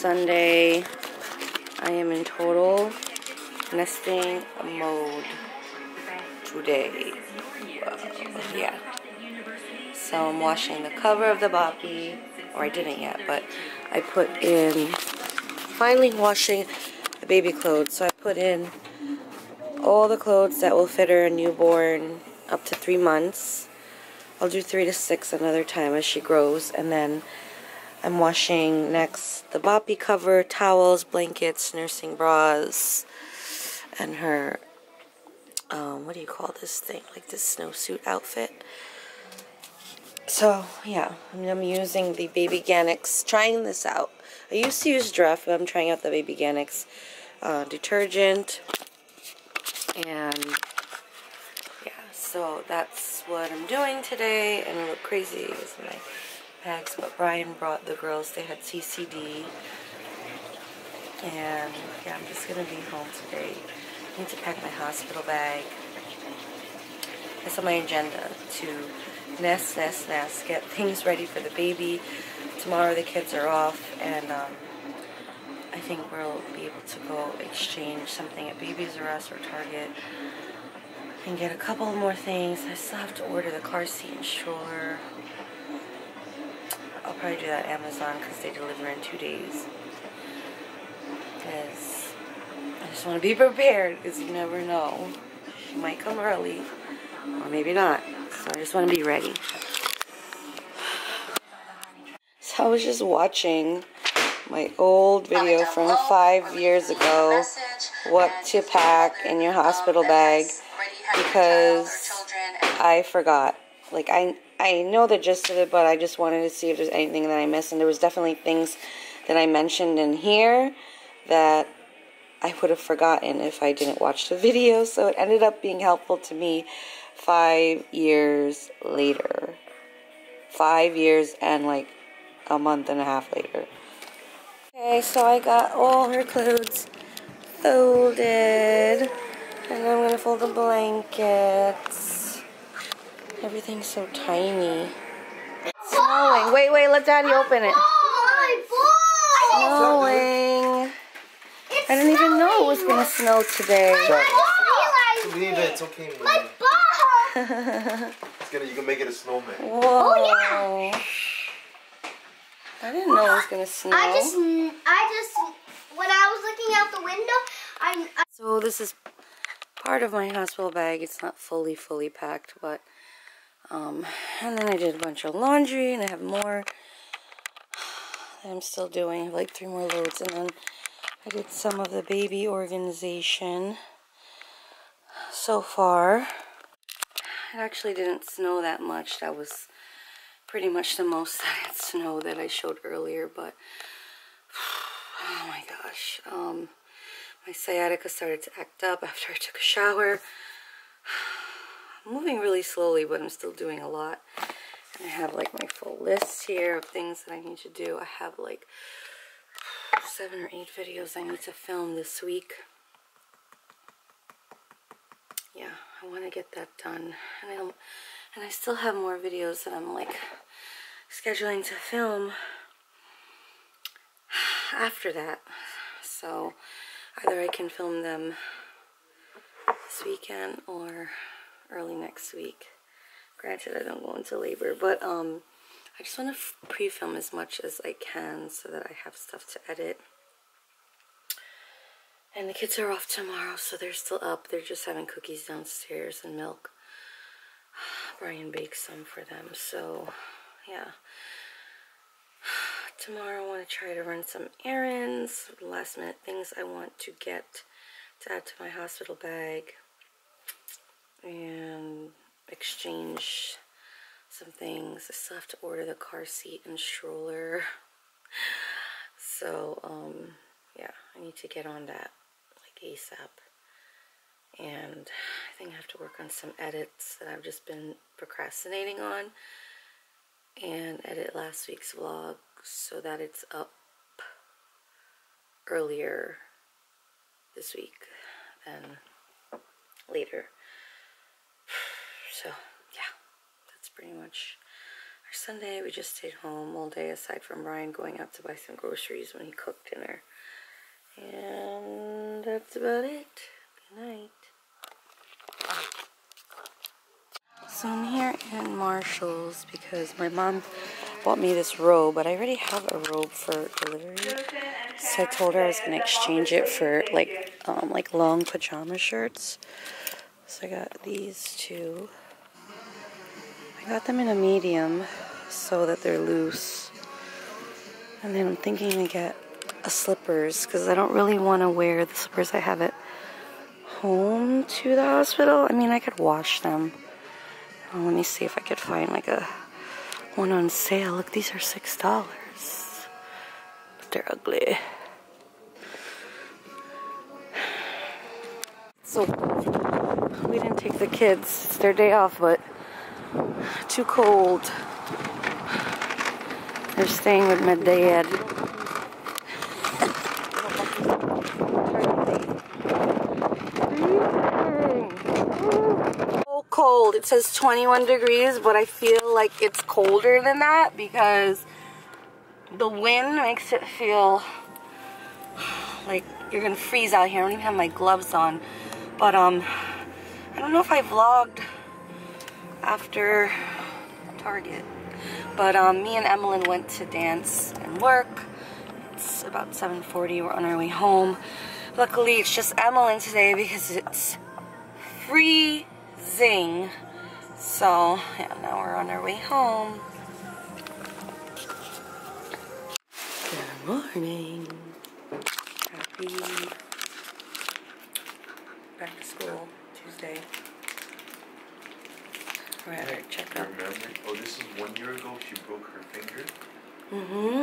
Sunday. I am in total nesting mode today. Yeah. So I'm washing the cover of the boppy, or I didn't yet, but I put in, finally washing the baby clothes. So I put in all the clothes that will fit her newborn up to 3 months. I'll do 3 to 6 another time as she grows, and then I'm washing next the boppy cover, towels, blankets, nursing bras, and her, what do you call this thing? Like this snowsuit outfit. So, yeah, I'm using the Baby Ganix, trying this out. I used to use Dreft, but I'm trying out the Baby Ganix detergent. And, yeah, so that's what I'm doing today. And I look crazy with my bags, but Bryan brought the girls. They had CCD. And, yeah, I'm just going to be home today. I need to pack my hospital bag. That's on my agenda, to nest, get things ready for the baby. Tomorrow the kids are off, and I think we'll be able to go exchange something at Babies R Us or Target and get a couple more things. I still have to order the car seat and stroller. I'll probably do that at Amazon because they deliver in 2 days. Because I just want to be prepared, because you never know. She might come early, or maybe not. So I just want to be ready. So I was just watching my old video from 5 years ago, what to pack in your hospital bag, because I forgot. Like, I know the gist of it, but I just wanted to see if there's anything that I missed. And there was definitely things that I mentioned in here that I would have forgotten if I didn't watch the video. So it ended up being helpful to me 5 years later. 5 years and like a month and a half later. Okay, so I got all her clothes folded. And I'm gonna fold the blankets. Everything's so tiny. It's snowing. Wait, let Daddy open it. Snowing. I didn't even know it was gonna snow today. Leave it, it's okay. My ball! You can make it a snowman. Whoa. Oh, yeah. I didn't know it was gonna snow. I just, when I was looking out the window, So this is part of my hospital bag. It's not fully packed, but, and then I did a bunch of laundry, and I have more that I'm still doing. I have like 3 more loads, and then I did some of the baby organization so far. It actually didn't snow that much. That was pretty much the most that it snowed that I showed earlier, but oh my gosh. My sciatica started to act up after I took a shower. I'm moving really slowly, but I'm still doing a lot. And I have like my full list here of things that I need to do. I have like 7 or 8 videos I need to film this week. Yeah, I want to get that done. And I still have more videos that I'm like scheduling to film after that. So either I can film them this weekend or early next week. Granted, I don't go into labor, but I just want to pre-film as much as I can so that I have stuff to edit. And the kids are off tomorrow, so they're still up. They're just having cookies downstairs and milk. Bryan baked some for them, so yeah. Tomorrow I want to try to run some errands, last minute things I want to get to add to my hospital bag, and exchange some things. I still have to order the car seat and stroller. So, yeah, I need to get on that like ASAP. And I think I have to work on some edits that I've just been procrastinating on, and edit last week's vlog so that it's up earlier this week than later. So yeah, that's pretty much For Sunday, we just stayed home all day, aside from Bryan going out to buy some groceries when he cooked dinner. And that's about it. Good night. So I'm here in Marshall's because my mom bought me this robe, but I already have a robe for delivery. So I told her I was gonna exchange it for like long pajama shirts. So I got these two. I got them in a medium so that they're loose. And then I'm thinking to get a slippers because I don't really want to wear the slippers I have at home to the hospital. I mean, I could wash them. Oh, let me see if I could find like a one on sale. Look, these are $6. But they're ugly. So we didn't take the kids. It's their day off, but too cold. They're staying with my dad. So cold. It says 21 degrees, but I feel like it's colder than that because the wind makes it feel like you're gonna freeze out here. I don't even have my gloves on. But I don't know if I vlogged after Target. But me and Emmeline went to dance and work. It's about 7:40. We're on our way home. Luckily, it's just Emmeline today because it's freezing. So, yeah, now we're on our way home. Good morning. Happy back to school Tuesday. We're at our checkup. Remember? Oh, this is 1 year ago. She broke her finger.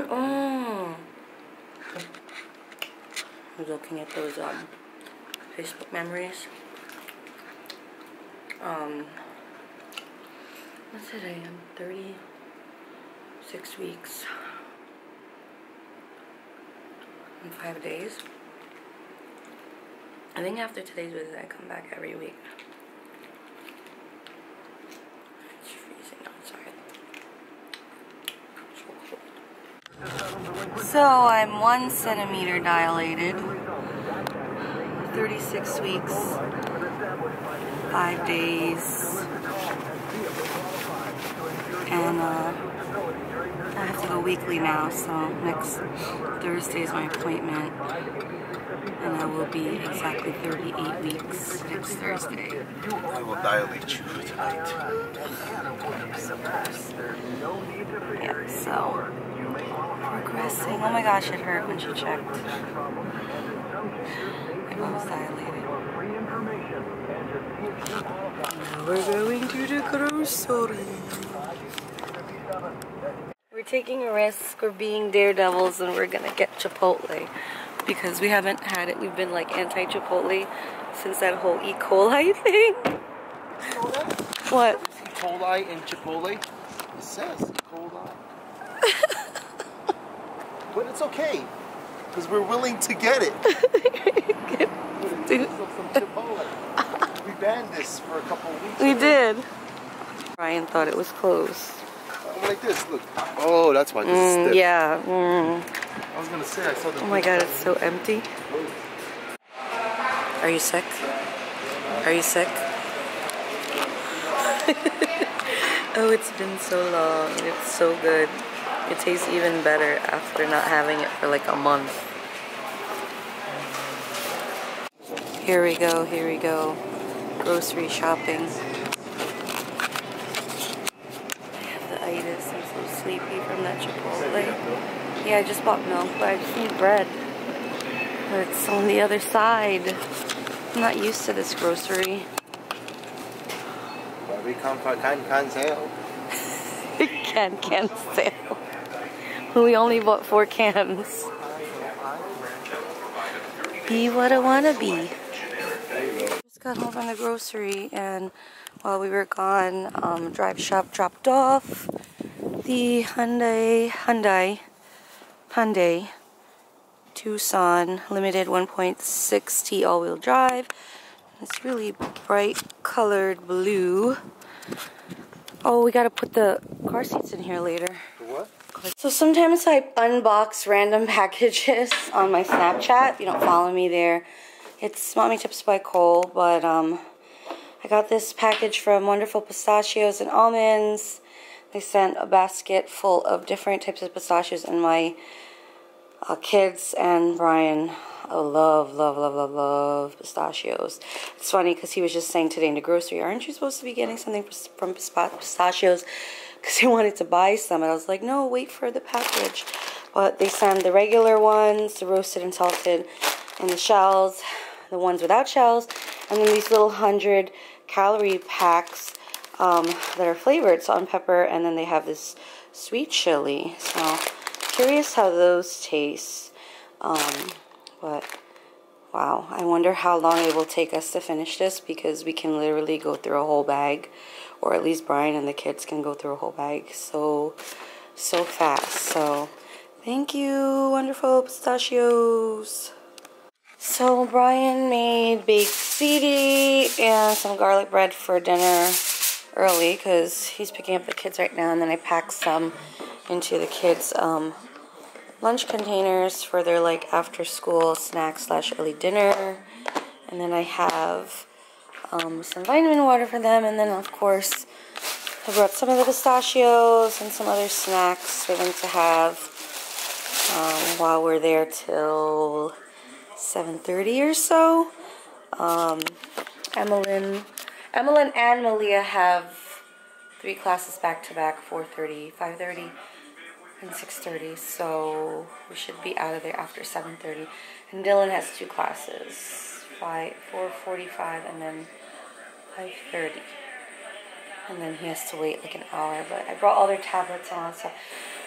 Oh. I was looking at those Facebook memories. What's today? I'm 36 weeks and 5 days. I think after today's visit, I come back every week. It's freezing outside. So cold. So I'm 1 centimeter dilated. 36 weeks. 5 days. And I have to go weekly now, so next Thursday is my appointment. And I will be exactly 38 weeks next Thursday. I will dilate you tonight. Yeah, so progressing. Oh my gosh, it hurt when she checked. It was dilated. Now we're going to the grocery. We're taking a risk. We're being daredevils and we're gonna get Chipotle because we haven't had it. We've been like anti-Chipotle since that whole E. coli thing. What? E. coli and Chipotle? It says E. coli. But it's okay because we're willing to get it. Dude. Some Chipotle. We banned this for a couple of weeks. We did. Bryan thought it was closed. Like this, look. Oh, that's why this is stiff. Yeah. I was gonna say, I saw the. Oh my god, it's so empty. Are you sick? Are you sick? Oh, it's been so long. It's so good. It tastes even better after not having it for like a month. Here we go, here we go. Grocery shopping. I'm so sleepy from that Chipotle. Yeah, I just bought milk, but I just need bread. But it's on the other side. I'm not used to this grocery. Well, we come for can sale. Can sale. We only bought 4 cans. Be what I wanna be. Just got home from the grocery, and while we were gone, Drive Shop dropped off the Hyundai Tucson Limited 1.6T all-wheel drive. It's really bright colored blue. Oh, we gotta put the car seats in here later. The what? So sometimes I unbox random packages on my Snapchat. If you don't follow me there, it's MommyTipsByCole. But I got this package from Wonderful Pistachios and Almonds. They sent a basket full of different types of pistachios, and my kids and Bryan love pistachios. It's funny because he was just saying today in the grocery, aren't you supposed to be getting something from pistachios? Because he wanted to buy some, and I was like, no, wait for the package. But they send the regular ones, the roasted and salted, and the shells, the ones without shells, and then these little 100-calorie packs that are flavored, salt and pepper, and then they have this sweet chili. So curious how those taste. But wow, I wonder how long it will take us to finish this, because we can literally go through a whole bag, or at least Bryan and the kids can go through a whole bag so fast. So thank you, Wonderful Pistachios. So Bryan made baked ziti and some garlic bread for dinner early because he's picking up the kids right now, and then I packed some into the kids' lunch containers for their like after school snack / early dinner. And then I have some vitamin water for them, and then of course I brought some of the pistachios and some other snacks for them to have while we're there till 7:30 or so. Emmeline and Malia have 3 classes back to back, 4:30, 5:30, and 6:30, so we should be out of there after 7:30. And Dylan has 2 classes, 4:45 and then 5:30. And then he has to wait like an hour, but I brought all their tablets and all that stuff.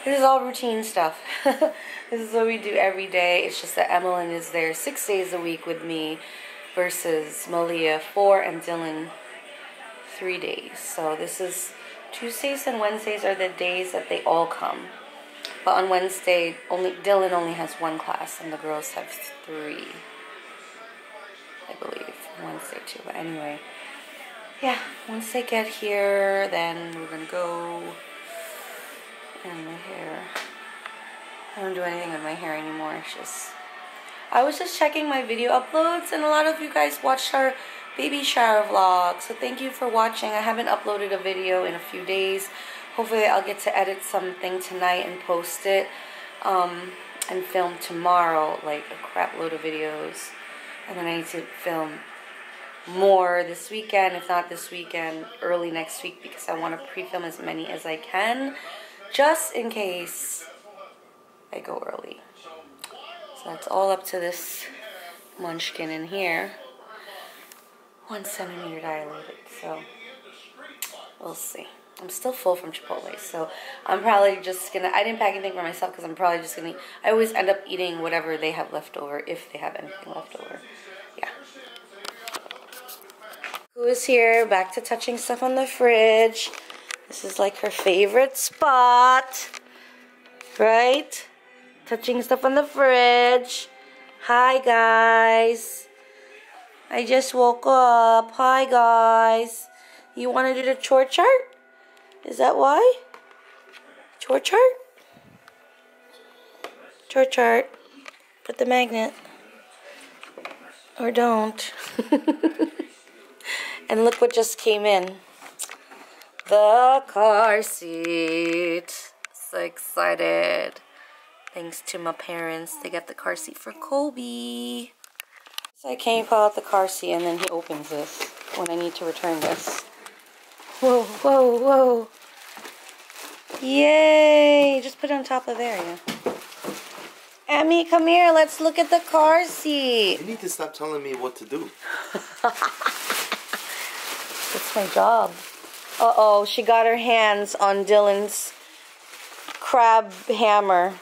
This is all routine stuff. This is what we do every day. It's just that Emmeline is there 6 days a week with me versus Malia 4 and Dylan 3 days. So this is Tuesdays and Wednesdays are the days that they all come. But on Wednesday, Dylan only has 1 class and the girls have 3, I believe. Wednesday too, but anyway. Yeah, once they get here, then we're gonna go. And my hair, I don't do anything with my hair anymore. It's just, I was just checking my video uploads, and a lot of you guys watched our baby shower vlog, so thank you for watching. I haven't uploaded a video in a few days. Hopefully I'll get to edit something tonight and post it and film tomorrow like a crap load of videos, and then I need to film more this weekend, if not this weekend, early next week, because I want to pre-film as many as I can just in case I go early. So that's all up to this munchkin in here, 1 centimeter dilated, so we'll see. I'm still full from Chipotle, so I'm probably just gonna, I didn't pack anything for myself because I'm probably just gonna, I always end up eating whatever they have left over, if they have anything left over. Yeah. Who is here, back to touching stuff on the fridge. This is like her favorite spot, right? Touching stuff on the fridge. Hi guys. I just woke up. Hi guys. You want to do the chore chart? Is that why? Chore chart? Chore chart. Put the magnet. Or don't. And look what just came in. The car seat. So excited. Thanks to my parents. They got the car seat for Colby. So I can't pull out the car seat and then he opens this when I need to return this. Whoa, whoa, whoa. Yay. Just put it on top of there, yeah. Emmy, come here. Let's look at the car seat. You need to stop telling me what to do. It's my job. Uh-oh, she got her hands on Dylan's crab hammer.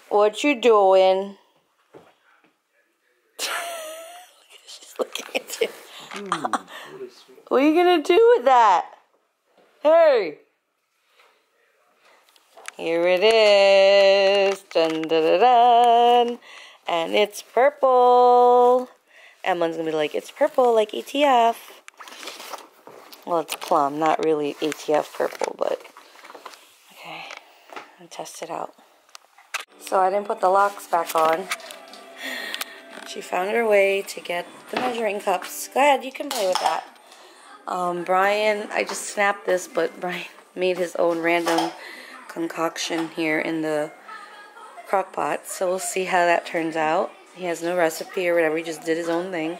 What you doing? She's looking at you. What are you gonna do with that? Hey! Here it is. Dun, dun, dun, dun. And it's purple. Emmeline's gonna be like, it's purple like ETF. Well, it's plum, not really ATF purple, but okay. I'll test it out. So I didn't put the locks back on. She found her way to get the measuring cups. Go ahead, you can play with that. Bryan, I just snapped this, but Bryan made his own random concoction here in the crock pot. So we'll see how that turns out. He has no recipe or whatever, he just did his own thing.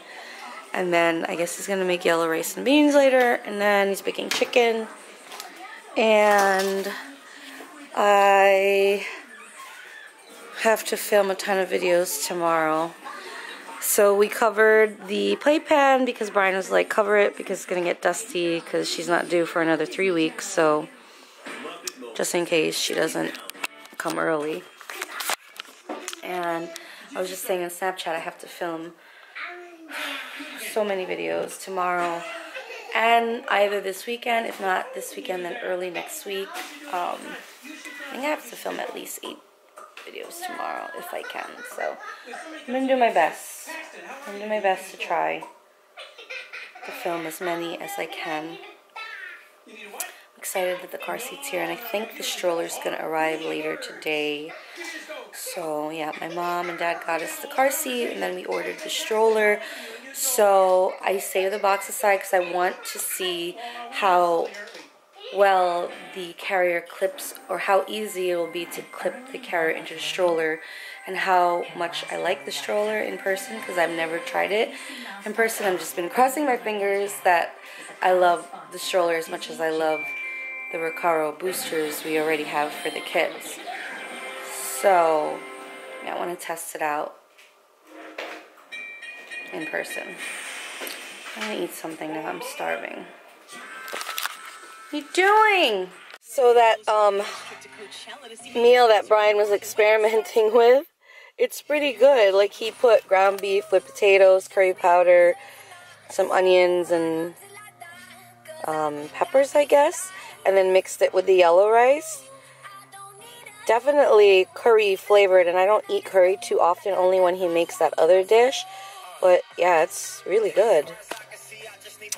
And then I guess he's gonna make yellow rice and beans later, and then he's making chicken. And I have to film a ton of videos tomorrow. So we covered the playpen because Bryan was like, cover it because it's gonna get dusty because she's not due for another 3 weeks. So just in case she doesn't come early. And I was just saying on Snapchat I have to film so many videos tomorrow and either this weekend, if not this weekend, then early next week. I think I have to film at least 8 videos tomorrow if I can. So I'm gonna do my best. I'm gonna do my best to try to film as many as I can. I'm excited that the car seat's here, and I think the stroller's gonna arrive later today. So yeah, my mom and dad got us the car seat, and then we ordered the stroller. So I saved the box aside because I want to see how well the carrier clips, or how easy it will be to clip the carrier into the stroller, and how much I like the stroller in person because I've never tried it in person. I've just been crossing my fingers that I love the stroller as much as I love the Recaro boosters we already have for the kids. So yeah, I want to test it out in person. I'm gonna eat something now. I'm starving. What are you doing? So that meal that Bryan was experimenting with, it's pretty good. Like, he put ground beef with potatoes, curry powder, some onions, and peppers, I guess, and then mixed it with the yellow rice. Definitely curry flavored, and I don't eat curry too often, only when he makes that other dish. But yeah, it's really good.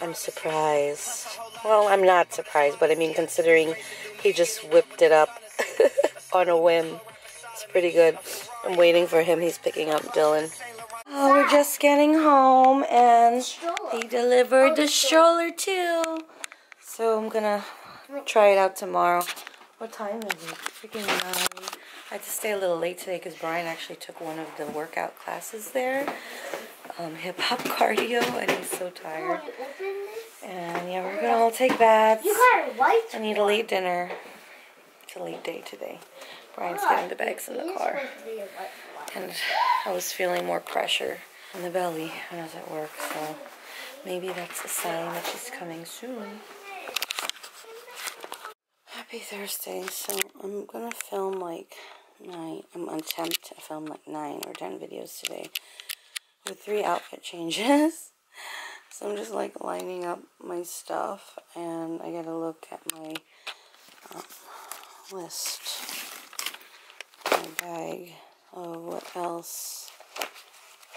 I'm surprised. Well, I'm not surprised, but I mean, considering he just whipped it up on a whim, it's pretty good. I'm waiting for him. He's picking up Dylan. Oh, we're just getting home, and he delivered the stroller too. So I'm gonna try it out tomorrow. What time is it? Freaking 9. I had to stay a little late today because Bryan actually took one of the workout classes there. Hip-hop cardio, and he's so tired. And yeah, we're gonna all take baths. I need a late dinner. It's a late day today. Bryan's getting the bags in the car. And I was feeling more pressure in the belly when I was at work, so maybe that's a sign that she's coming soon. Happy Thursday. So I'm gonna film like 9. I'm on attempt to film like 9 or 10 videos today with 3 outfit changes. So I'm just like lining up my stuff, and I gotta look at my list, my bag of what else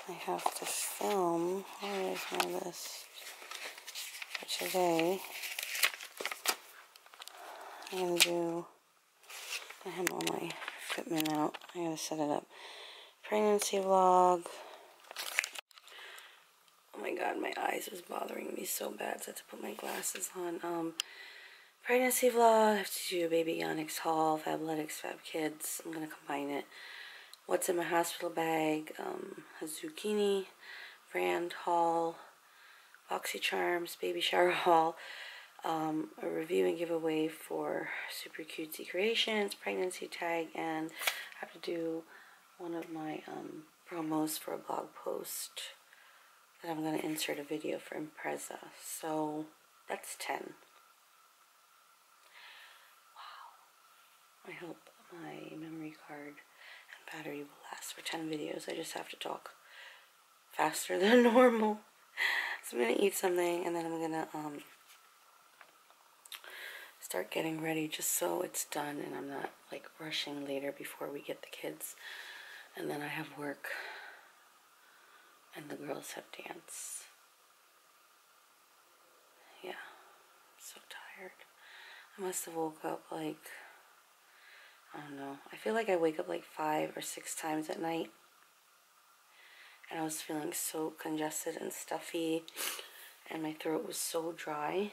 I have to film. Where is my list for today? I have all my equipment out. I gotta set it up. Pregnancy vlog. Oh my god, my eyes was bothering me so bad, so I had to put my glasses on. Pregnancy vlog. I have to do a baby Onyx haul, Fabletics, Fab Kids. I'm gonna combine it. What's in my hospital bag? A zucchini brand haul, BoxyCharms baby shower haul, a review and giveaway for Super Cutesy Creations, pregnancy tag, and I have to do one of my promos for a blog post that I'm going to insert a video for Impreza. So that's 10. Wow. I hope my memory card and battery will last for 10 videos. I just have to talk faster than normal. So I'm going to eat something, and then I'm going to start getting ready just so it's done and I'm not like rushing later before we get the kids. And then I have work and the girls have dance. Yeah. So tired. I must have woke up like, I don't know. I feel like I wake up like 5 or 6 times at night. And I was feeling so congested and stuffy. And my throat was so dry.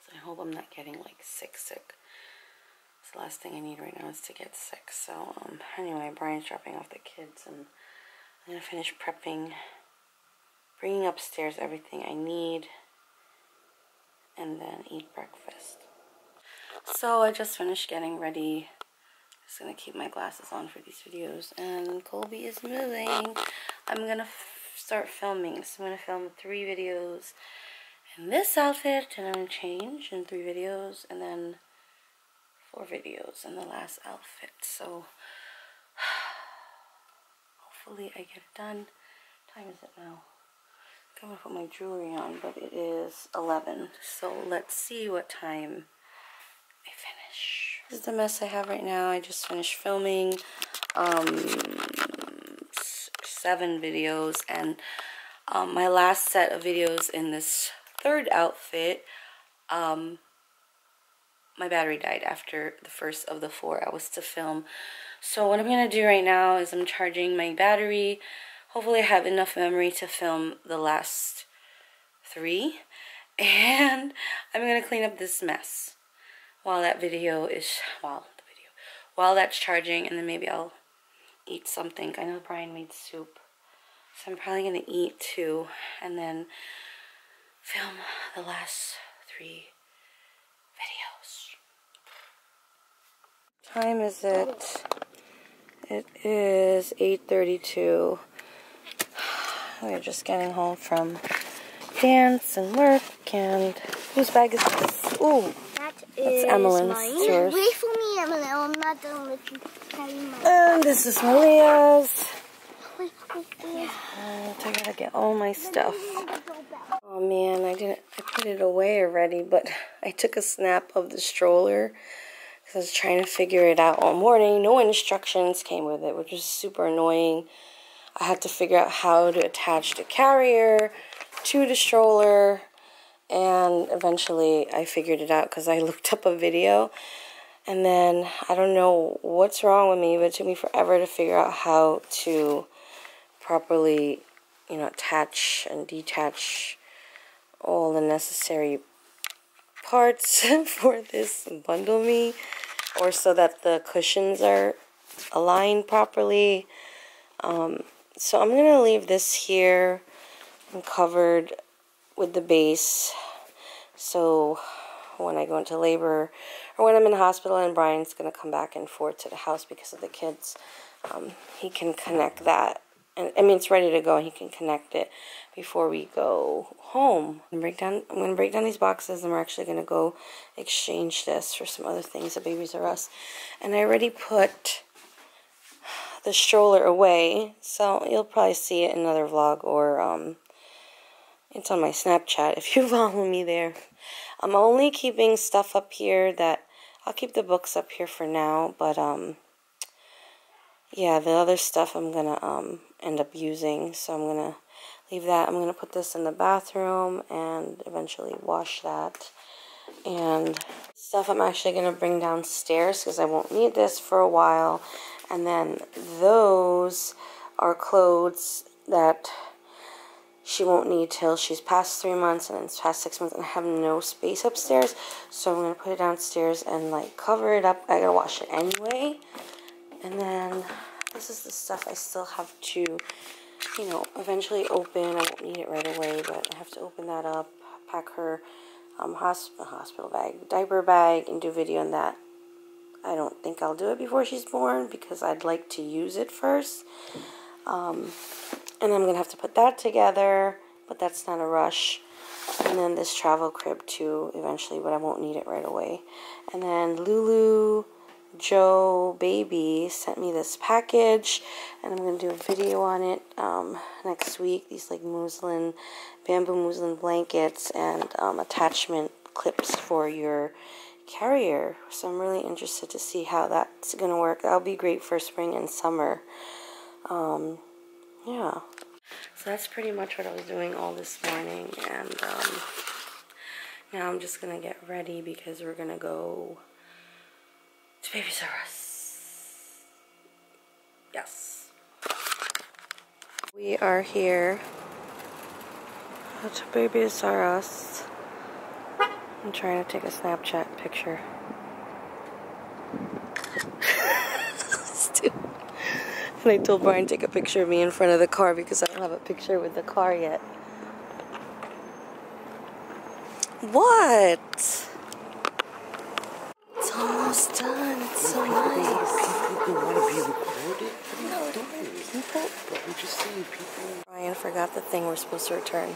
So I hope I'm not getting like sick. So the last thing I need right now is to get sick. So anyway, Brian's dropping off the kids. And I'm going to finish prepping. Bringing upstairs everything I need. And then eat breakfast. So I just finished getting ready. Just gonna keep my glasses on for these videos. And Colby is moving. I'm gonna start filming. So I'm gonna film 3 videos in this outfit, and I'm gonna change in 3 videos, and then 4 videos in the last outfit. So hopefully I get it done. What time is it now? I'm gonna put my jewelry on, but it is 11. So let's see what time I finish. This is the mess I have right now. I just finished filming 7 videos, and my last set of videos in this 3rd outfit, my battery died after the first of the 4 I was to film. So what I'm gonna do right now is I'm charging my battery. Hopefully I have enough memory to film the last 3, and I'm gonna clean up this mess while that video is, while that's charging, and then maybe I'll eat something. I know Bryan made soup, so I'm probably gonna eat too, and then film the last 3 videos. What time is it? It is 8:32. We're just getting home from dance and work, and whose bag is this? Ooh, that's Emily's. Mine. Yours. Wait for me, Emily. I'm not done with carrying my. And this is Maria's. Wait. I gotta get all my stuff. Oh man, I put it away already, but I took a snap of the stroller because I was trying to figure it out all morning. No instructions came with it, which was super annoying. I had to figure out how to attach the carrier to the stroller, and eventually I figured it out because I looked up a video, and then I don't know what's wrong with me, but it took me forever to figure out how to properly, attach and detach all the necessary parts for this Bundle Me, or so that the cushions are aligned properly. So I'm gonna leave this here and covered with the base, so when I go into labor or when I'm in the hospital and Brian's gonna come back and forth to the house because of the kids, he can connect that. And I mean, it's ready to go, and he can connect it before we go home. I'm gonna break down these boxes, and we're actually gonna go exchange this for some other things at Babies R Us. And I already put the stroller away, so you'll probably see it in another vlog, or it's on my Snapchat if you follow me there. I'm only keeping stuff up here that I'll keep the books up here for now, but yeah, the other stuff I'm gonna end up using, so I'm gonna leave that. I'm gonna put this in the bathroom and eventually wash that. And stuff I'm actually gonna bring downstairs because I won't need this for a while. And then those are clothes that she won't need till she's past 3 months, and it's past 6 months, and I have no space upstairs, so I'm gonna put it downstairs and like cover it up. I gotta wash it anyway. And then this is the stuff I still have to, eventually open. I won't need it right away, but I have to open that up, pack her hospital bag, diaper bag, and do a video on that. I don't think I'll do it before she's born because I'd like to use it first. And I'm going to have to put that together, but that's not a rush. And then this travel crib too, eventually, but I won't need it right away. And then Lulu, Joe, Baby sent me this package, and I'm going to do a video on it next week. These like bamboo muslin blankets and attachment clips for your carrier. So I'm really interested to see how that's going to work. That'll be great for spring and summer. Yeah. So that's pretty much what I was doing all this morning, and Now I'm just gonna get ready because we're gonna go to Babies R Us. Yes. We are here to Babies R Us. I'm trying to take a Snapchat picture. Stupid. And I told Bryan to take a picture of me in front of the car because I don't have a picture with the car yet. What? It's almost done. It's so nice. People want to be recorded? No, people. But I'm just saying, people. Bryan forgot the thing we're supposed to return.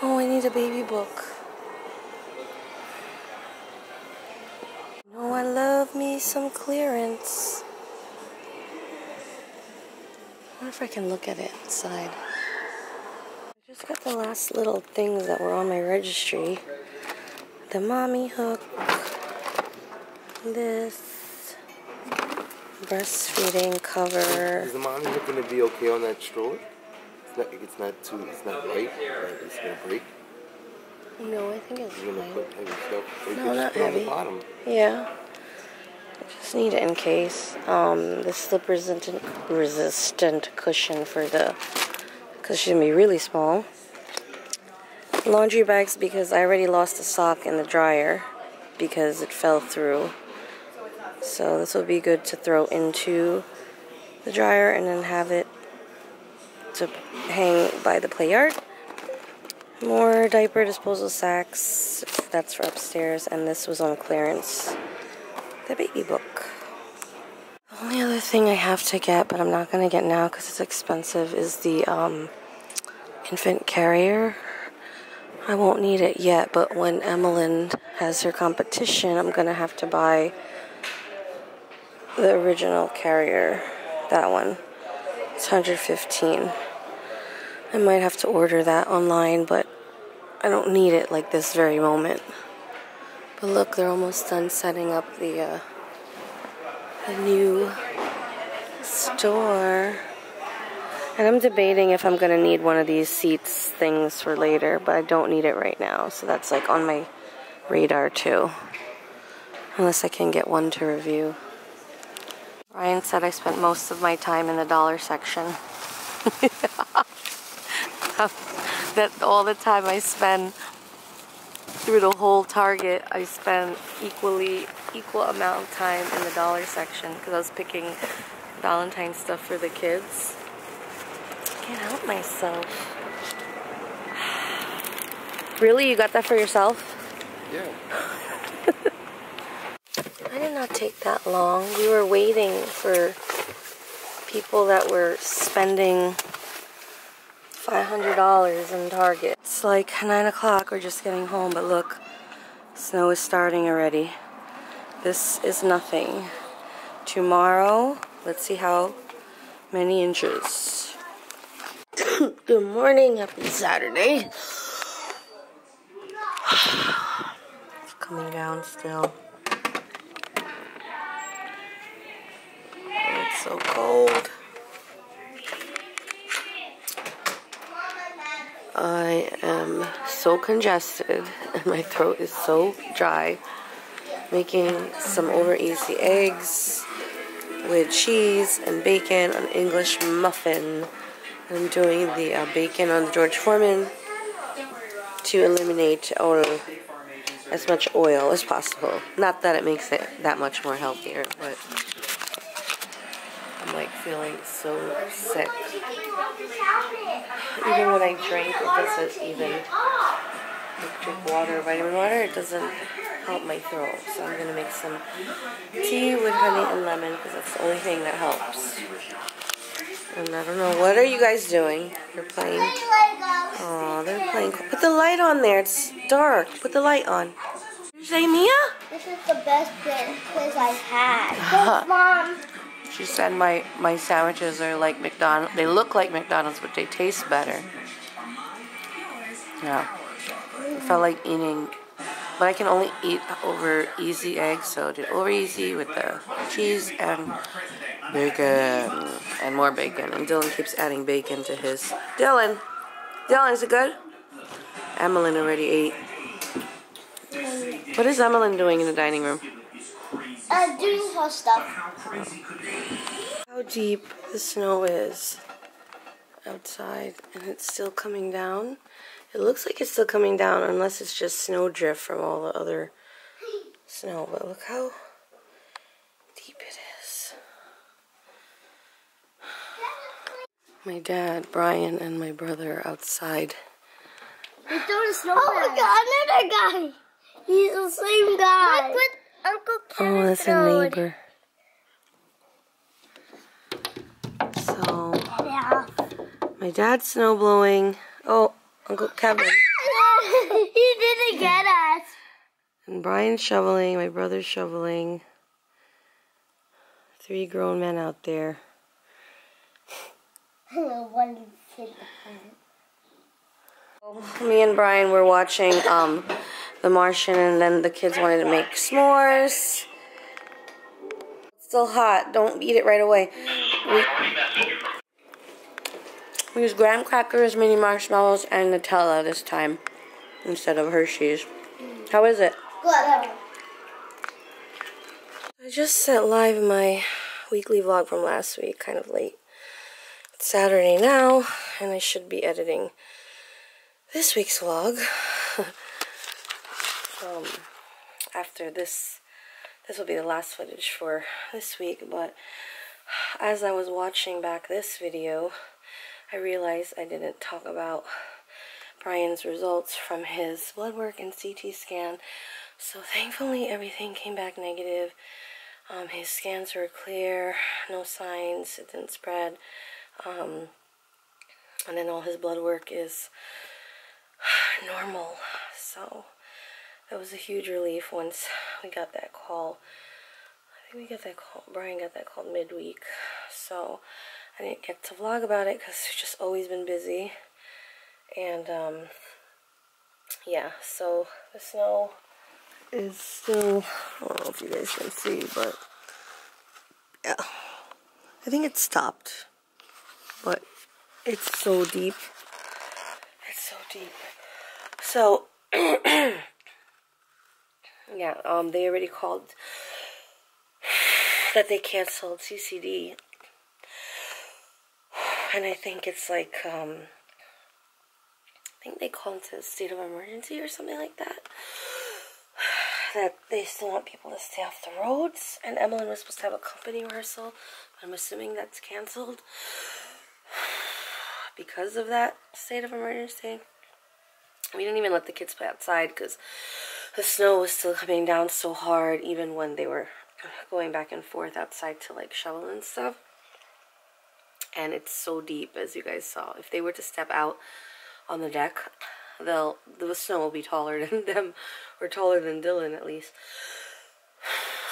Oh, I need a baby book. Oh, I love me some clearance. I wonder if I can look at it inside. I just got the last little things that were on my registry. The mommy hook. This. Breastfeeding cover. Is the mommy hook going to be okay on that stroller? It's not right, it's going to break. No, I think it's You're going to put heavy stuff. Or you No, can not just put it heavy. on the bottom. Yeah. I just need it in case. The slip resistant cushion for the, because she's going to be really small. Laundry bags because I already lost a sock in the dryer because it fell through. So this will be good to throw into the dryer and then have it to hang by the play yard. More diaper disposal sacks, that's for upstairs, and this was on clearance. The baby book. The only other thing I have to get, but I'm not going to get now because it's expensive, is the infant carrier. I won't need it yet, but when Emmeline has her competition, I'm going to have to buy the original carrier, that one. It's $115. I might have to order that online, but I don't need it like this very moment. But look, they're almost done setting up the new store. And I'm debating if I'm going to need one of these seats things for later, but I don't need it right now. So that's like on my radar too. Unless I can get one to review. Bryan said I spent most of my time in the dollar section. That all the time I spend through the whole Target, I spend equal amount of time in the dollar section because I was picking Valentine's stuff for the kids. I can't help myself. Really? You got that for yourself? Yeah. I did not take that long. We were waiting for people that were spending $500 in Target. It's like 9 o'clock, we're just getting home, but look, snow is starting already. This is nothing. Tomorrow, let's see how many inches. Good morning, happy Saturday. It's coming down still. It's so cold. I am so congested and my throat is so dry. Making some over easy eggs with cheese and bacon, an English muffin. I'm doing the bacon on the George Foreman to eliminate as much oil as possible. Not that it makes it that much more healthier, but I'm like feeling so sick. Even when I drink, it doesn't even, like drink water, vitamin water, it doesn't help my throat. So I'm going to make some tea with honey and lemon because that's the only thing that helps. And I don't know, what are you guys doing? You're playing? Oh, they're playing. Put the light on there, it's dark. Put the light on. Did you say Mia? This is the best quiz I've had. Thanks, Mom. She said my sandwiches are like McDonald's. They look like McDonald's, but they taste better. Yeah. I felt like eating, but I can only eat over easy eggs, so I did over easy with the cheese and bacon and more bacon. And Dylan keeps adding bacon to his. Dylan, Dylan, is it good? Emmeline already ate. What is Emmeline doing in the dining room? Doing her stuff. How deep the snow is outside, and it's still coming down. It looks like it's still coming down unless it's just snow drift from all the other snow, but look how deep it is. My dad, Bryan, and my brother are outside. They threw a snowball. Oh my god, another guy. He's the same guy. Look what Uncle Kevin Oh, that's throwed. a neighbor. So, Yeah. my dad's snow blowing. Oh, Uncle Kevin. He didn't get us. And Bryan's shoveling, my brother's shoveling. 3 grown men out there. One kid behind. Me and Bryan were watching The Martian, and then the kids wanted to make s'mores. It's still hot. Don't eat it right away. We used graham crackers, mini marshmallows, and Nutella this time instead of Hershey's. How is it? Good. I just sent live my weekly vlog from last week, kind of late. It's Saturday now, and I should be editing this week's vlog. After this will be the last footage for this week, but as I was watching back this video, I realized I didn't talk about Bryan's results from his blood work and CT scan. So thankfully everything came back negative. His scans were clear, no signs, it didn't spread. And then all his blood work is normal. So that was a huge relief once we got that call. I think we got that call, Bryan got that call midweek. So I didn't get to vlog about it because I've just always been busy. And yeah, so the snow is still, I don't know if you guys can see, but yeah, I think it stopped, but it's so deep. It's so deep. So yeah, they already called that they canceled CCD, and I think it's like I think they called into a state of emergency or something like that. That they still want people to stay off the roads, and Emmeline was supposed to have a company rehearsal, but I'm assuming that's canceled because of that state of emergency. We didn't even let the kids play outside because the snow was still coming down so hard, even when they were going back and forth outside to like shovel and stuff. And it's so deep, as you guys saw. If they were to step out on the deck, the snow will be taller than them, or taller than Dylan at least.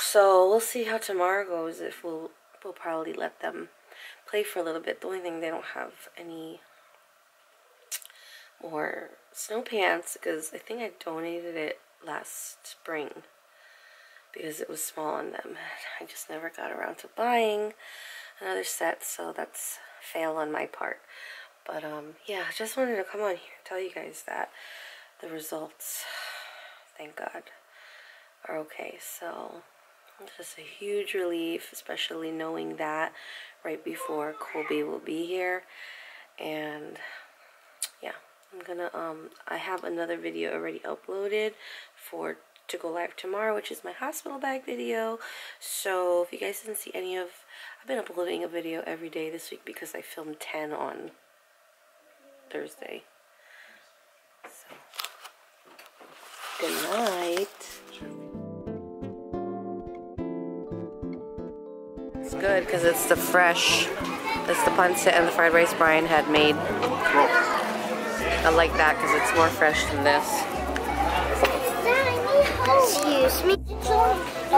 So we'll see how tomorrow goes. If we'll probably let them play for a little bit. The only thing, they don't have any more snow pants because I think I donated it last spring because it was small on them. I just never got around to buying another set, so that's a fail on my part. But yeah, I just wanted to come on here and tell you guys that the results, thank God, are okay. So it's just a huge relief, especially knowing that right before Colby will be here. And yeah, I'm gonna I have another video already uploaded to go live tomorrow, which is my hospital bag video. So if you guys didn't see any of, I've been uploading a video every day this week because I filmed 10 on Thursday. So good night. It's good because it's the fresh, it's the pancit and the fried rice Bryan had made. I like that because it's more fresh than this. Excuse me.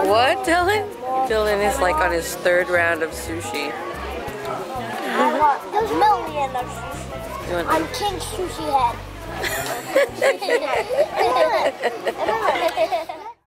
What, Dylan? Dylan is like on his 3rd round of sushi. There's a million of sushi. I'm King Sushi Head.